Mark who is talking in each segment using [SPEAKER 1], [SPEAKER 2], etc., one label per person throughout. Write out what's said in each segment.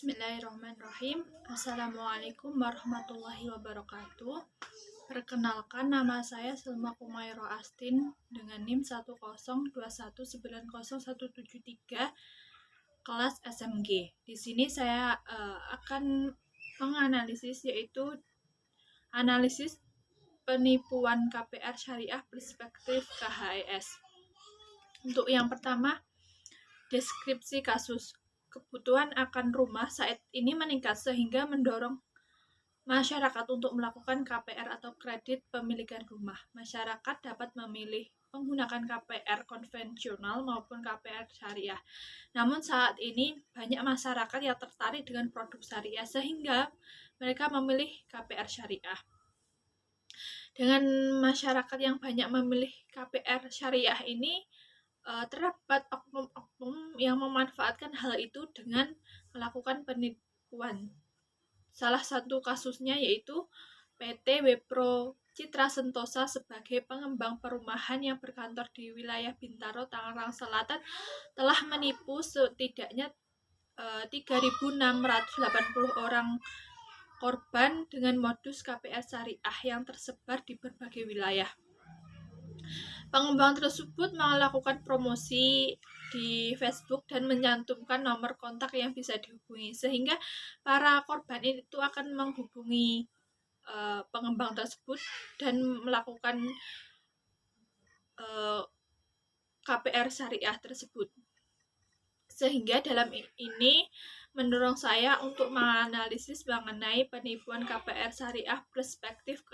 [SPEAKER 1] Bismillahirrahmanirrahim. Assalamualaikum warahmatullahi wabarakatuh. Perkenalkan, nama saya Selma Kumairo Astin dengan NIM 102190173 kelas SMG. Di sini saya akan menganalisis, yaitu analisis penipuan KPR syariah perspektif KHES. Untuk yang pertama, deskripsi kasus. Kebutuhan akan rumah saat ini meningkat sehingga mendorong masyarakat untuk melakukan KPR atau kredit pemilikan rumah. Masyarakat dapat memilih menggunakan KPR konvensional maupun KPR syariah. Namun saat ini banyak masyarakat yang tertarik dengan produk syariah sehingga mereka memilih KPR syariah. Dengan masyarakat yang banyak memilih KPR syariah ini, terdapat oknum-oknum yang memanfaatkan hal itu dengan melakukan penipuan. Salah satu kasusnya yaitu PT Wepro Citra Sentosa sebagai pengembang perumahan yang berkantor di wilayah Bintaro, Tangerang Selatan telah menipu setidaknya 3.680 orang korban dengan modus KPR syariah yang tersebar di berbagai wilayah. Pengembang tersebut melakukan promosi di Facebook dan mencantumkan nomor kontak yang bisa dihubungi, sehingga para korban itu akan menghubungi pengembang tersebut dan melakukan KPR syariah tersebut. Sehingga dalam ini mendorong saya untuk menganalisis mengenai penipuan KPR syariah perspektif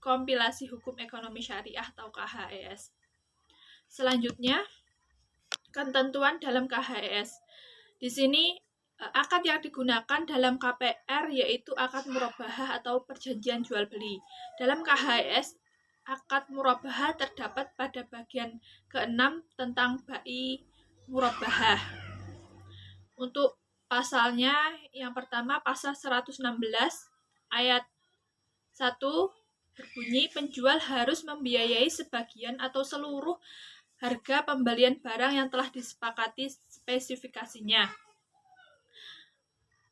[SPEAKER 1] kompilasi hukum ekonomi syariah atau KHES. Selanjutnya, ketentuan dalam KHES. Di sini akad yang digunakan dalam KPR yaitu akad murabahah atau perjanjian jual beli. Dalam KHES, akad murabahah terdapat pada bagian ke-6 tentang bai murabahah. Untuk pasalnya, yang pertama pasal 116 ayat 1 berbunyi penjual harus membiayai sebagian atau seluruh harga pembelian barang yang telah disepakati spesifikasinya.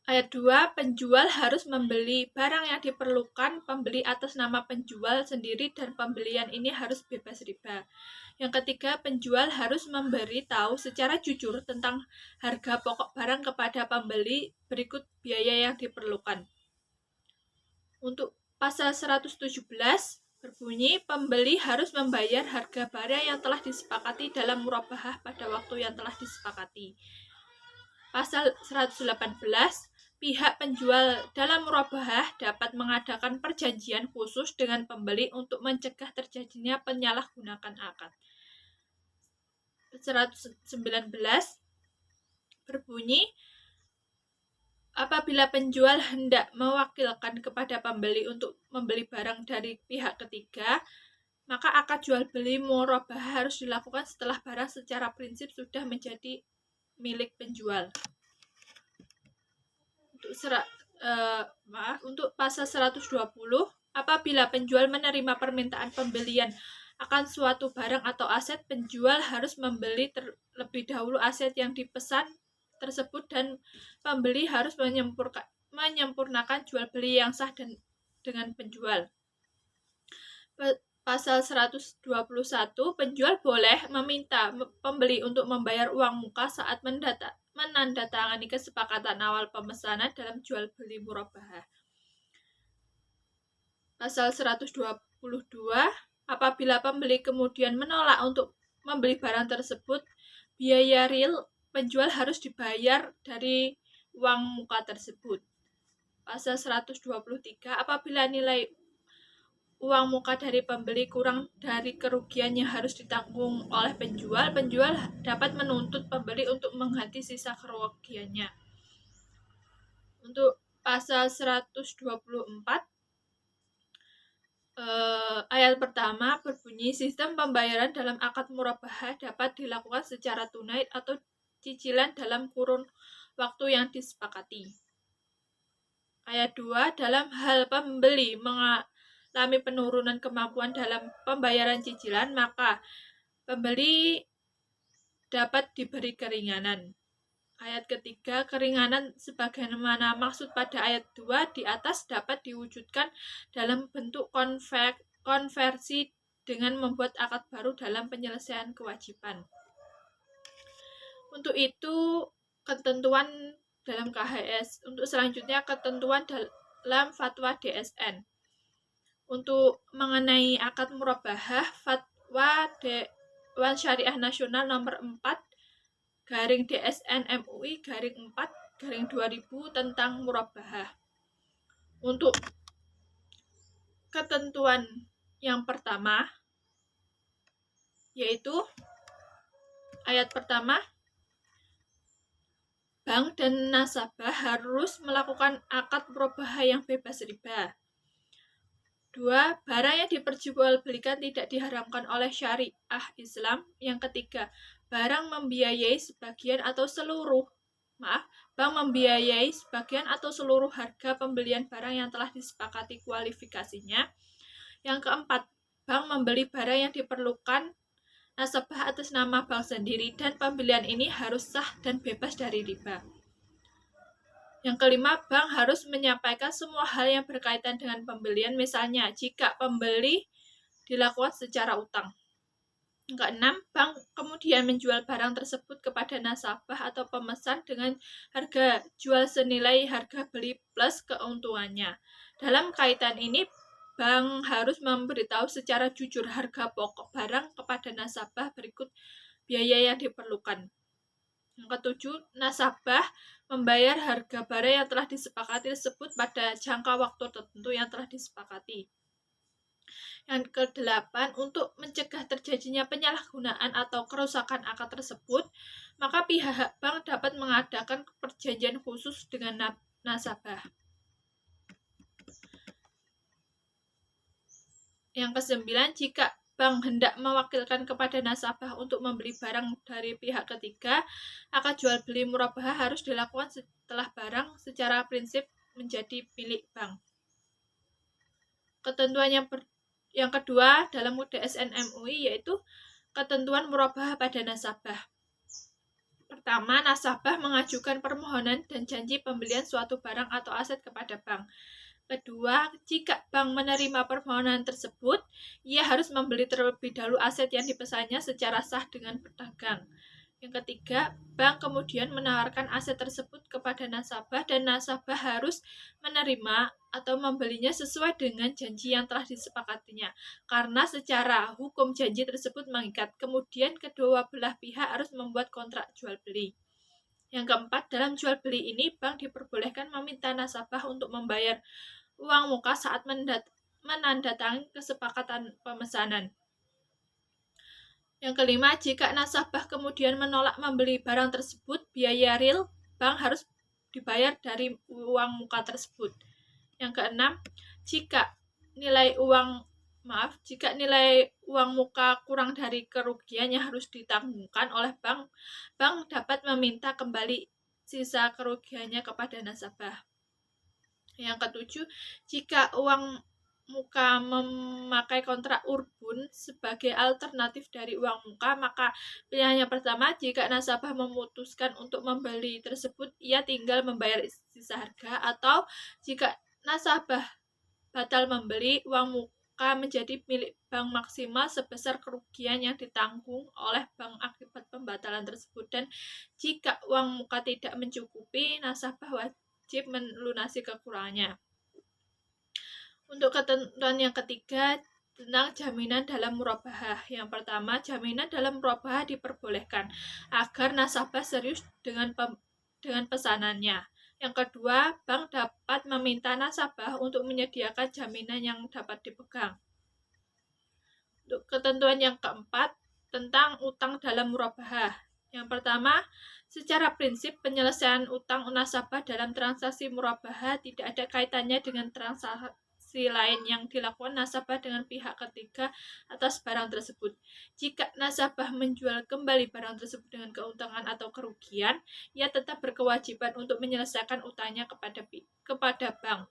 [SPEAKER 1] Ayat 2, penjual harus membeli barang yang diperlukan pembeli atas nama penjual sendiri dan pembelian ini harus bebas riba. Yang ketiga, penjual harus memberi tahu secara jujur tentang harga pokok barang kepada pembeli berikut biaya yang diperlukan. Untuk pasal 117 berbunyi pembeli harus membayar harga barang yang telah disepakati dalam murabahah pada waktu yang telah disepakati. Pasal 118, pihak penjual dalam murabahah dapat mengadakan perjanjian khusus dengan pembeli untuk mencegah terjadinya penyalahgunaan akad. 119 berbunyi apabila penjual hendak mewakilkan kepada pembeli untuk membeli barang dari pihak ketiga, maka akad jual beli murabahah harus dilakukan setelah barang secara prinsip sudah menjadi milik penjual. Untuk pasal 120, apabila penjual menerima permintaan pembelian akan suatu barang atau aset, penjual harus membeli terlebih dahulu aset yang dipesan tersebut dan pembeli harus menyempurnakan jual beli yang sah dengan penjual. Pasal 121, penjual boleh meminta pembeli untuk membayar uang muka saat menandatangani kesepakatan awal pemesanan dalam jual beli murabahah. Pasal 122, apabila pembeli kemudian menolak untuk membeli barang tersebut, biaya real penjual harus dibayar dari uang muka tersebut. Pasal 123, apabila nilai uang muka dari pembeli kurang dari kerugian yang harus ditanggung oleh penjual, penjual dapat menuntut pembeli untuk mengganti sisa kerugiannya. Untuk pasal 124, ayat pertama berbunyi sistem pembayaran dalam akad murabahah dapat dilakukan secara tunai atau cicilan dalam kurun waktu yang disepakati. Ayat 2, dalam hal pembeli mengalami penurunan kemampuan dalam pembayaran cicilan, maka pembeli dapat diberi keringanan. Ayat ketiga, keringanan sebagaimana maksud pada ayat 2 di atas dapat diwujudkan dalam bentuk konversi dengan membuat akad baru dalam penyelesaian kewajiban. Untuk itu, ketentuan dalam KHS. Untuk selanjutnya, ketentuan dalam fatwa DSN. Untuk mengenai akad murabahah, fatwa Dewan Syariah Nasional nomor 4 garing DSN MUI garing 4 garing 2000 tentang murabahah. Untuk ketentuan yang pertama, yaitu ayat pertama, bank dan nasabah harus melakukan akad murabahah yang bebas riba. 2. Barang yang diperjualbelikan tidak diharamkan oleh syariah Islam. Yang ketiga, barang membiayai sebagian atau seluruh bank membiayai sebagian atau seluruh harga pembelian barang yang telah disepakati kualifikasinya. Yang keempat, bank membeli barang yang diperlukan nasabah atas nama bank sendiri dan pembelian ini harus sah dan bebas dari riba. Yang kelima, bank harus menyampaikan semua hal yang berkaitan dengan pembelian, misalnya jika pembeli dilakukan secara utang. Yang keenam, bank kemudian menjual barang tersebut kepada nasabah atau pemesan dengan harga jual senilai harga beli plus keuntungannya. Dalam kaitan ini, bank harus memberitahu secara jujur harga pokok barang kepada nasabah berikut biaya yang diperlukan. Yang ketujuh, nasabah membayar harga barang yang telah disepakati tersebut pada jangka waktu tertentu yang telah disepakati. Yang kedelapan, untuk mencegah terjadinya penyalahgunaan atau kerusakan akad tersebut, maka pihak bank dapat mengadakan perjanjian khusus dengan nasabah. Yang kesembilan, jika bank hendak mewakilkan kepada nasabah untuk membeli barang dari pihak ketiga, akad jual beli murabahah harus dilakukan setelah barang secara prinsip menjadi milik bank. Ketentuan yang kedua dalam DSN MUI yaitu ketentuan murabahah pada nasabah. Pertama, nasabah mengajukan permohonan dan janji pembelian suatu barang atau aset kepada bank. Kedua, jika bank menerima permohonan tersebut, ia harus membeli terlebih dahulu aset yang dipesannya secara sah dengan pedagang. Yang ketiga, bank kemudian menawarkan aset tersebut kepada nasabah dan nasabah harus menerima atau membelinya sesuai dengan janji yang telah disepakatinya. Karena secara hukum janji tersebut mengikat, kemudian kedua belah pihak harus membuat kontrak jual beli. Yang keempat, dalam jual beli ini bank diperbolehkan meminta nasabah untuk membayar uang muka saat menandatangani kesepakatan pemesanan. Yang kelima, jika nasabah kemudian menolak membeli barang tersebut, biaya real bank harus dibayar dari uang muka tersebut. Yang keenam, jika nilai uang muka kurang dari kerugian yang harus ditanggungkan oleh bank, bank dapat meminta kembali sisa kerugiannya kepada nasabah. Yang ketujuh, jika uang muka memakai kontrak urbun sebagai alternatif dari uang muka, maka pilihan yang pertama, jika nasabah memutuskan untuk membeli tersebut, ia tinggal membayar sisa harga, atau jika nasabah batal membeli, uang muka menjadi milik bank maksimal sebesar kerugian yang ditanggung oleh bank akibat pembatalan tersebut. Dan jika uang muka tidak mencukupi, nasabah wajib melunasi kekurangannya. Untuk ketentuan yang ketiga tentang jaminan dalam murabahah. Yang pertama, jaminan dalam murabahah diperbolehkan agar nasabah serius dengan pesanannya. Yang kedua, bank dapat meminta nasabah untuk menyediakan jaminan yang dapat dipegang. Untuk ketentuan yang keempat tentang utang dalam murabahah. Yang pertama, secara prinsip penyelesaian utang nasabah dalam transaksi murabahah tidak ada kaitannya dengan transaksi lain yang dilakukan nasabah dengan pihak ketiga atas barang tersebut. Jika nasabah menjual kembali barang tersebut dengan keuntungan atau kerugian, ia tetap berkewajiban untuk menyelesaikan utangnya kepada bank.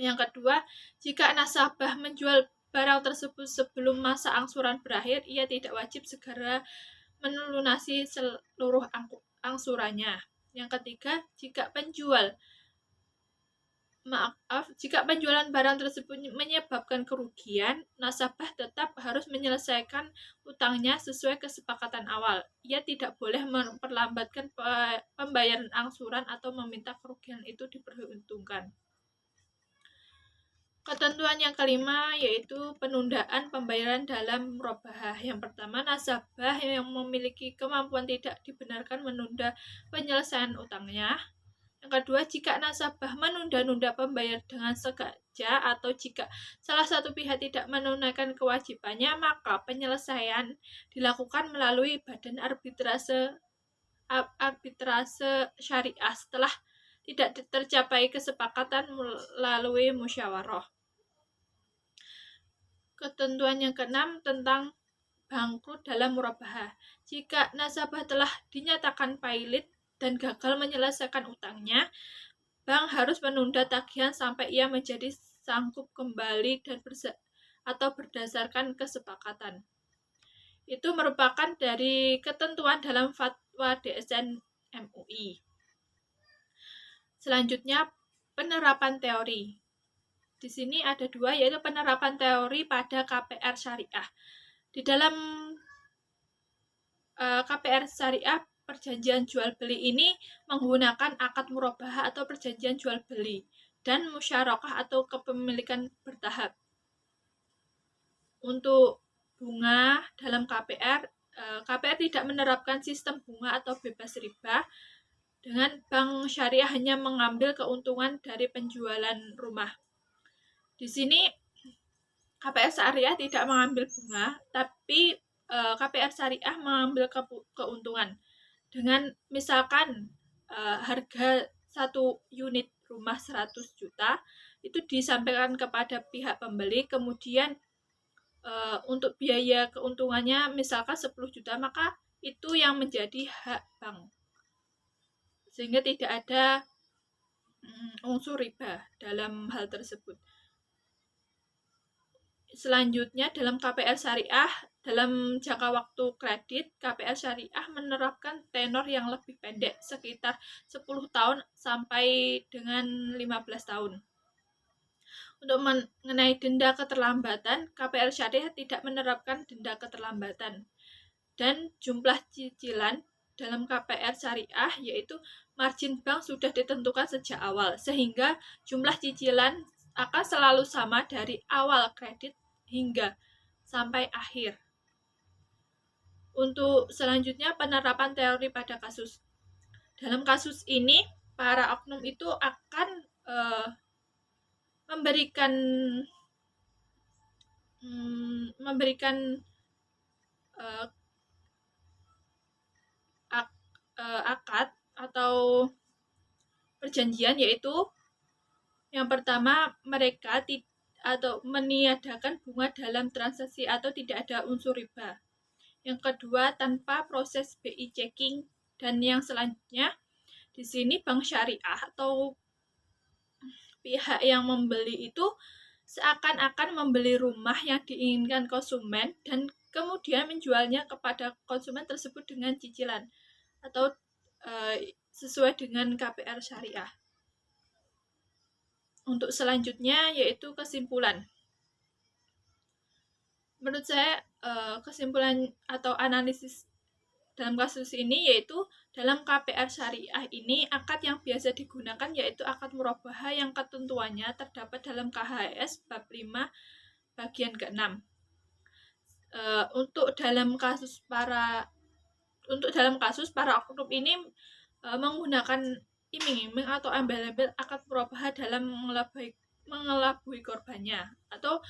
[SPEAKER 1] Yang kedua, jika nasabah menjual barang tersebut sebelum masa angsuran berakhir, ia tidak wajib segera melunasi seluruh angsurannya. Yang ketiga, jika penjualan barang tersebut menyebabkan kerugian, nasabah tetap harus menyelesaikan utangnya sesuai kesepakatan awal. Ia tidak boleh memperlambatkan pembayaran angsuran atau meminta kerugian itu diperhitungkan. Ketentuan yang kelima yaitu penundaan pembayaran dalam murabahah. Yang pertama, nasabah yang memiliki kemampuan tidak dibenarkan menunda penyelesaian utangnya. Yang kedua, jika nasabah menunda-nunda pembayar dengan sengaja atau jika salah satu pihak tidak menunaikan kewajibannya, maka penyelesaian dilakukan melalui badan arbitrase syariah setelah tidak tercapai kesepakatan melalui musyawarah. Ketentuan yang keenam tentang bangkrut dalam murabahah. Jika nasabah telah dinyatakan pailit dan gagal menyelesaikan utangnya, bank harus menunda tagihan sampai ia menjadi sanggup kembali dan atau berdasarkan kesepakatan. Itu merupakan dari ketentuan dalam fatwa DSN MUI. Selanjutnya, penerapan teori. Di sini ada dua, yaitu penerapan teori pada KPR syariah. Di dalam KPR syariah, perjanjian jual beli ini menggunakan akad murabahah atau perjanjian jual beli dan musyarakah atau kepemilikan bertahap. Untuk bunga dalam KPR tidak menerapkan sistem bunga atau bebas riba. Dengan bank syariah hanya mengambil keuntungan dari penjualan rumah. Di sini KPR syariah tidak mengambil bunga, tapi KPR syariah mengambil keuntungan. Dengan misalkan harga satu unit rumah 100 juta, itu disampaikan kepada pihak pembeli, kemudian untuk biaya keuntungannya misalkan 10 juta, maka itu yang menjadi hak bank. Sehingga tidak ada unsur riba dalam hal tersebut. Selanjutnya, dalam KPR syariah, dalam jangka waktu kredit, KPR syariah menerapkan tenor yang lebih pendek, sekitar 10 tahun sampai dengan 15 tahun. Untuk mengenai denda keterlambatan, KPR syariah tidak menerapkan denda keterlambatan. Dan jumlah cicilan dalam KPR syariah yaitu margin bank sudah ditentukan sejak awal, sehingga jumlah cicilan akan selalu sama dari awal kredit hingga sampai akhir. Untuk selanjutnya, penerapan teori pada kasus. Dalam kasus ini, para oknum itu akan memberikan akad atau perjanjian, yaitu yang pertama, mereka atau meniadakan bunga dalam transaksi atau tidak ada unsur riba. Yang kedua, tanpa proses BI checking. Dan yang selanjutnya, di sini bank syariah atau pihak yang membeli itu seakan-akan membeli rumah yang diinginkan konsumen dan kemudian menjualnya kepada konsumen tersebut dengan cicilan atau sesuai dengan KPR syariah. Untuk selanjutnya yaitu kesimpulan. Menurut saya kesimpulan atau analisis dalam kasus ini yaitu dalam KPR syariah ini akad yang biasa digunakan yaitu akad murabahah yang ketentuannya terdapat dalam KHS bab 5 bagian ke-6. Untuk dalam kasus para oknum ini menggunakan iming-iming atau embel-embel akad murabahah dalam mengelabui korbannya, atau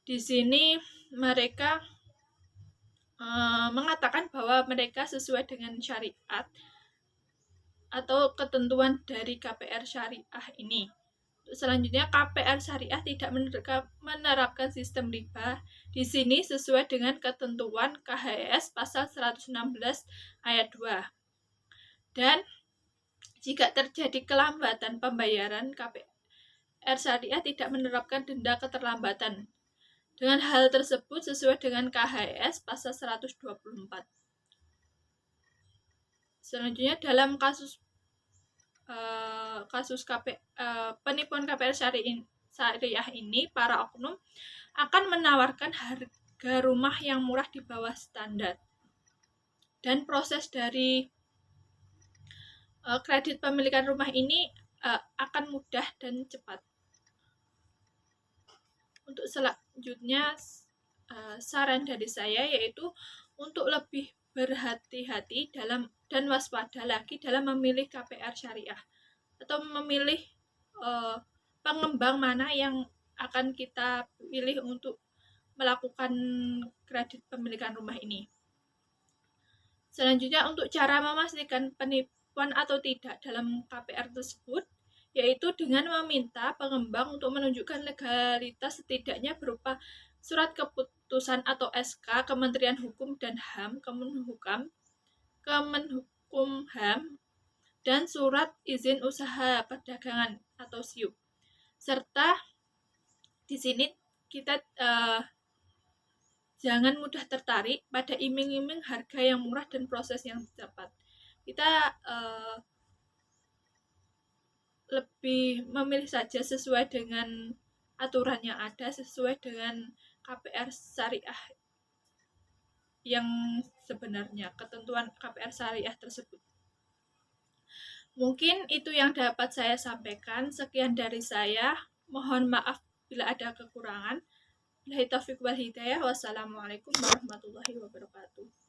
[SPEAKER 1] di sini mereka mengatakan bahwa mereka sesuai dengan syariat atau ketentuan dari KPR syariah ini. Selanjutnya, KPR syariah tidak menerapkan sistem riba. Di sini sesuai dengan ketentuan KHS pasal 116 ayat 2. Dan jika terjadi kelambatan pembayaran, KPR syariah tidak menerapkan denda keterlambatan. Dengan hal tersebut sesuai dengan KHS pasal 124. Selanjutnya dalam kasus penipuan KPR syariah ini, para oknum akan menawarkan harga rumah yang murah di bawah standar, dan proses dari kredit pemilikan rumah ini akan mudah dan cepat. Untuk selanjutnya, saran dari saya yaitu untuk lebih berhati-hati dan waspada lagi dalam memilih KPR syariah, atau memilih pengembang mana yang akan kita pilih untuk melakukan kredit pemilikan rumah ini. Selanjutnya, untuk cara memastikan penipuan atau tidak dalam KPR tersebut, yaitu dengan meminta pengembang untuk menunjukkan legalitas setidaknya berupa surat keputusan atau SK Kementerian Hukum dan HAM, Kemenkumham, dan surat izin usaha perdagangan atau SIUP. Serta di sini kita jangan mudah tertarik pada iming-iming harga yang murah dan proses yang cepat. Kita lebih memilih saja sesuai dengan aturan yang ada, sesuai dengan KPR syariah yang sebenarnya, ketentuan KPR syariah tersebut. Mungkin itu yang dapat saya sampaikan. Sekian dari saya. Mohon maaf bila ada kekurangan. Billahi taufiq wal hidayah. Wassalamualaikum warahmatullahi wabarakatuh.